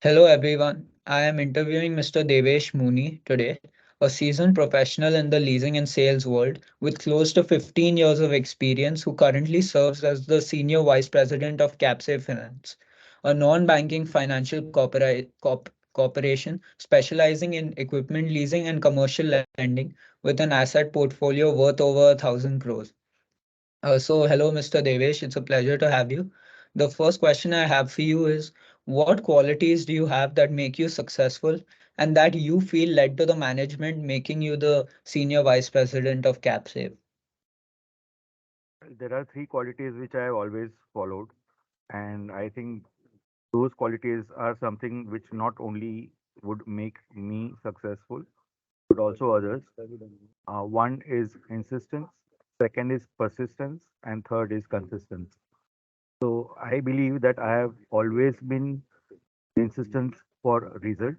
Hello everyone. I am interviewing Mr. Devesh Mooney today, a seasoned professional in the leasing and sales world with close to 15 years of experience who currently serves as the Senior Vice President of Capsay Finance, a non-banking financial corporation specializing in equipment leasing and commercial lending with an asset portfolio worth over 1,000 crores. Hello, Mr. Devesh. It's a pleasure to have you. The first question I have for you is, what qualities do you have that make you successful and that you feel led to the management, making you the senior vice president of CapSave? There are three qualities which I have always followed, and I think those qualities are something which not only would make me successful, but also others. One is insistence, second is persistence, and third is consistency. So I believe that I have always been insistent for result.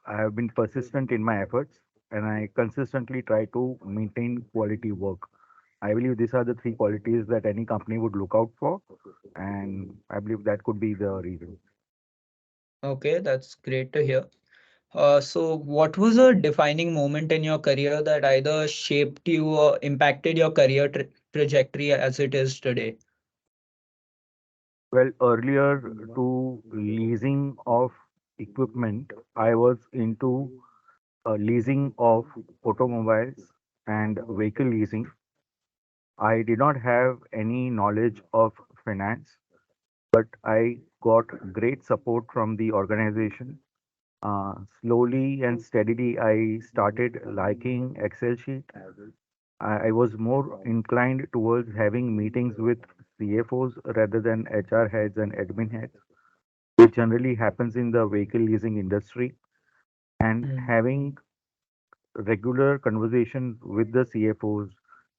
I have been persistent in my efforts, and I consistently try to maintain quality work. I believe these are the three qualities that any company would look out for, and I believe that could be the reason. Okay, that's great to hear. What was a defining moment in your career that either shaped you or impacted your career trajectory as it is today? Well, earlier to leasing of equipment, I was into leasing of automobiles and vehicle leasing. I did not have any knowledge of finance, but I got great support from the organization. Slowly and steadily, I started liking Excel sheet. I was more inclined towards having meetings with CFOs rather than HR heads and admin heads, which generally happens in the vehicle leasing industry. And Mm. having regular conversation with the CFOs,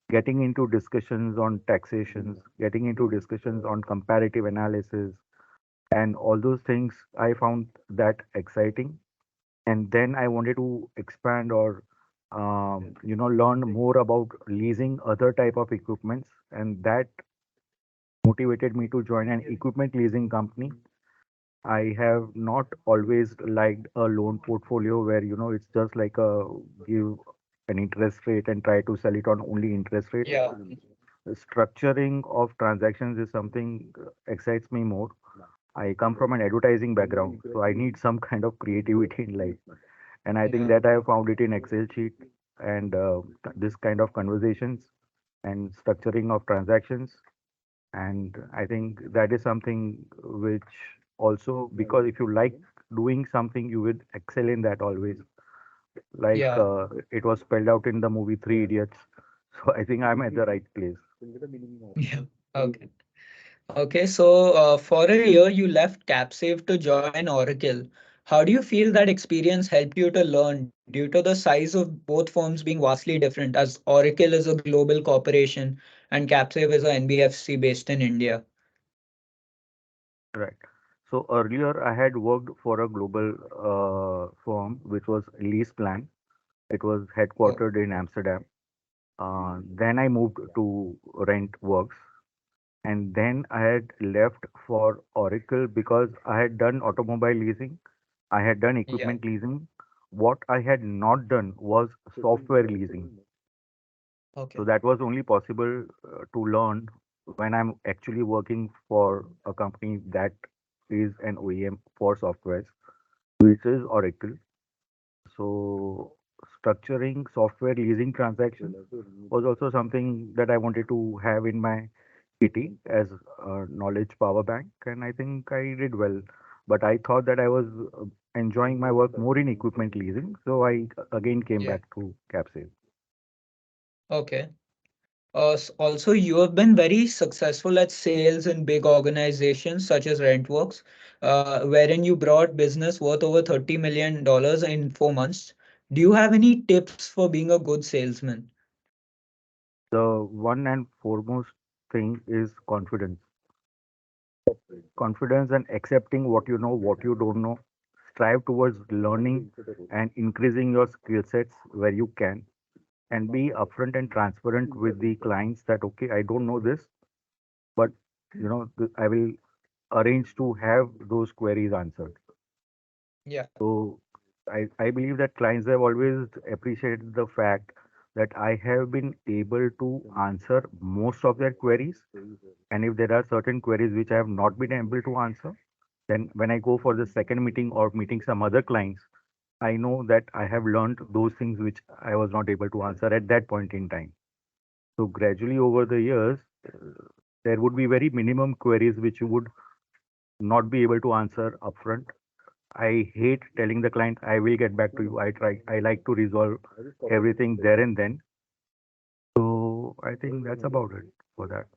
getting into discussions on taxations, getting into discussions on comparative analysis, and all those things, I found that exciting. And then I wanted to expand or learn more about leasing other type of equipments, and that motivated me to join an equipment leasing company. I have not always liked a loan portfolio where it's just like a give an interest rate and try to sell it on only interest rate. Yeah. The structuring of transactions is something excites me more. I come from an advertising background, so I need some kind of creativity in life. And I think Yeah. that I have found it in Excel sheet and this kind of conversations and structuring of transactions. And I think that is something which also, because if you like doing something, you would excel in that always. Like Yeah. it was spelled out in the movie Three Idiots. So I think I'm at the right place. Yeah. Okay. Okay, for a year you left CapSave to join Oracle. How do you feel that experience helped you to learn due to the size of both firms being vastly different, as Oracle is a global corporation and CapSave is a NBFC based in India? Right. So earlier I had worked for a global firm which was Lease Plan. It was Oh, headquartered in Amsterdam. Then I moved to Rentworks, and then I had left for Oracle because I had done automobile leasing, I had done yeah. equipment leasing. What I had not done was software leasing. So Okay. that was only possible to learn when I'm actually working for a company that is an OEM for softwares, which is Oracle. So structuring software leasing transactions was also something that I wanted to have in my kitty as a knowledge power bank, and I think I did well. But I thought that I was enjoying my work more in equipment leasing, so I again came Yeah. back to Capsule. Okay. Also, you have been very successful at sales in big organizations such as Rentworks, wherein you brought business worth over $30 million in 4 months. Do you have any tips for being a good salesman? The one and foremost thing is confidence. Confidence and accepting what you know, what you don't know. Strive towards learning and increasing your skill sets where you can, and be upfront and transparent with the clients that okay, I don't know this, but I will arrange to have those queries answered. Yeah. So I believe that clients have always appreciated the fact that I have been able to answer most of their queries. And if there are certain queries which I have not been able to answer, then when I go for the second meeting or meeting some other clients, I know that I have learned those things which I was not able to answer at that point in time. So gradually over the years, there would be very minimum queries which you would not be able to answer upfront. I hate telling the client, I will get back to you. I like to resolve everything there and then. So I think that's about it for that.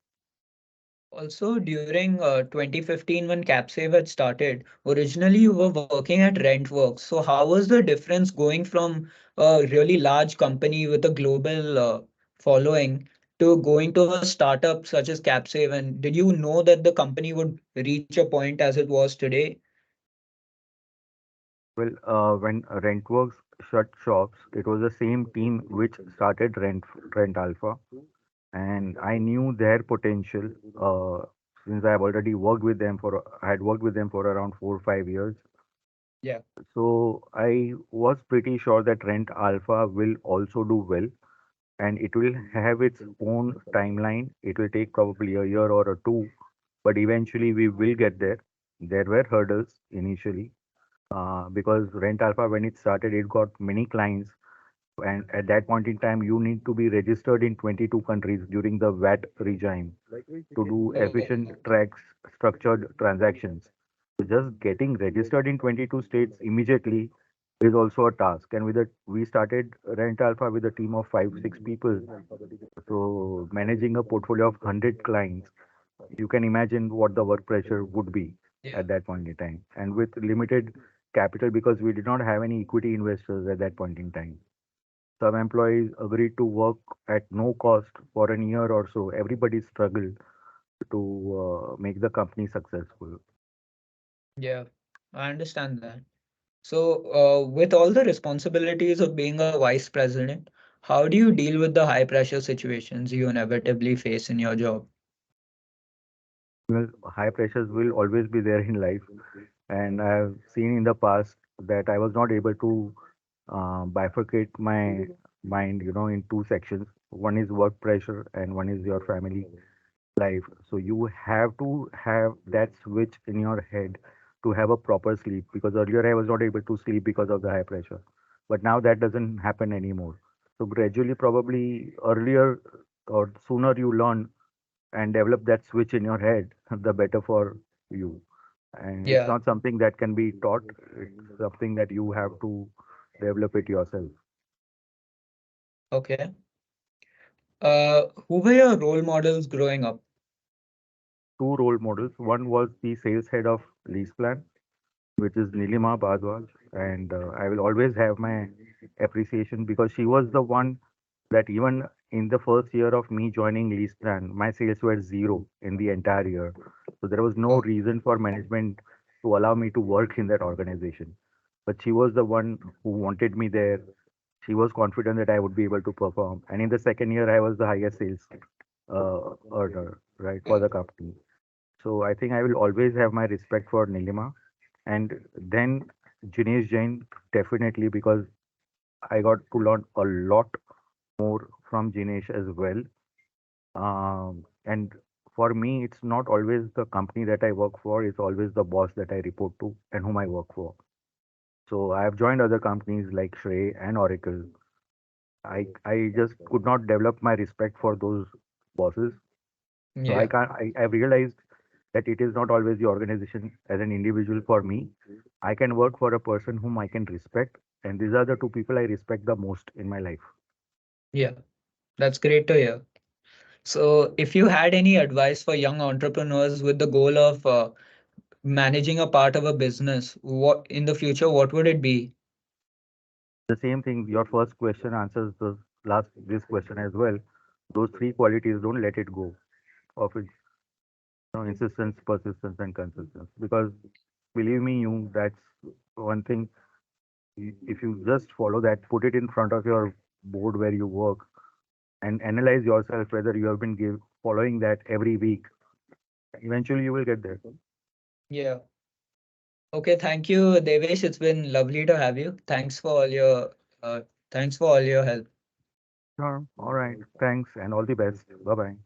Also, during 2015, when CapSave had started, originally you were working at Rentworks. So, how was the difference going from a really large company with a global following to going to a startup such as CapSave? And did you know that the company would reach a point as it was today? Well, when Rentworks shut shops, it was the same team which started Rent Alpha, and I knew their potential since I have already worked with them for I had worked with them for around 4 or 5 years. Yeah, So I was pretty sure that Rent Alpha will also do well, and it will have its own timeline. It will take probably a year or a two, but eventually we will get there. There were hurdles initially because Rent Alpha, when it started, it got many clients, and at that point in time, you need to be registered in 22 countries during the VAT regime to do okay. efficient tracks, structured transactions. So just getting registered in 22 states immediately is also a task. And with it, we started Rent Alpha with a team of 5, 6 people. So managing a portfolio of 100 clients, you can imagine what the work pressure would be Yeah, at that point in time. And with limited capital, because we did not have any equity investors at that point in time. Some employees agreed to work at no cost for a year or so. Everybody struggled to make the company successful. yeah, I understand that. So, with all the responsibilities of being a vice president, how do you deal with the high pressure situations you inevitably face in your job? Well, high pressures will always be there in life, and I've seen in the past that I was not able to bifurcate my mind, in two sections. One is work pressure, and one is your family life. So you have to have that switch in your head to have a proper sleep, because earlier I was not able to sleep because of the high pressure. But now that doesn't happen anymore. So gradually, probably earlier or sooner you learn and develop that switch in your head, the better for you. And it's Yeah, not something that can be taught, it's something that you have to develop it yourself. okay. Who were your role models growing up? Two role models. One was the sales head of LeasePlan, which is Nilima Bhardwaj, and I will always have my appreciation because she was the one that even in the first year of me joining LeasePlan, my sales were zero in the entire year. So there was no Oh, reason for management to allow me to work in that organization. But she was the one who wanted me there. She was confident that I would be able to perform. And in the second year, I was the highest sales earner, right, for yeah, the company. So I think I will always have my respect for Nilima. And then Jinesh Jain, definitely, because I got to learn a lot more from Jinesh as well. And for me, it's not always the company that I work for, it's always the boss that I report to and whom I work for. So I have joined other companies like Shrey and Oracle. I just could not develop my respect for those bosses. So I yeah, can't, I've realized that it is not always the organization as an individual for me. I can work for a person whom I can respect, and these are the two people I respect the most in my life. yeah. That's great to hear. So, if you had any advice for young entrepreneurs with the goal of managing a part of a business, what in the future, what would it be? The same thing, your first question answers the last this question as well. Those three qualities, don't let it go of it, insistence, persistence, and consistency. Because believe me, you that's one thing. If you just follow that, put it in front of your board where you work, and analyze yourself whether you have been following that every week. Eventually, you will get there. Yeah. Okay, thank you, Devesh. It's been lovely to have you. Uh, thanks for all your help. Sure. All right. Thanks and all the best. Bye bye.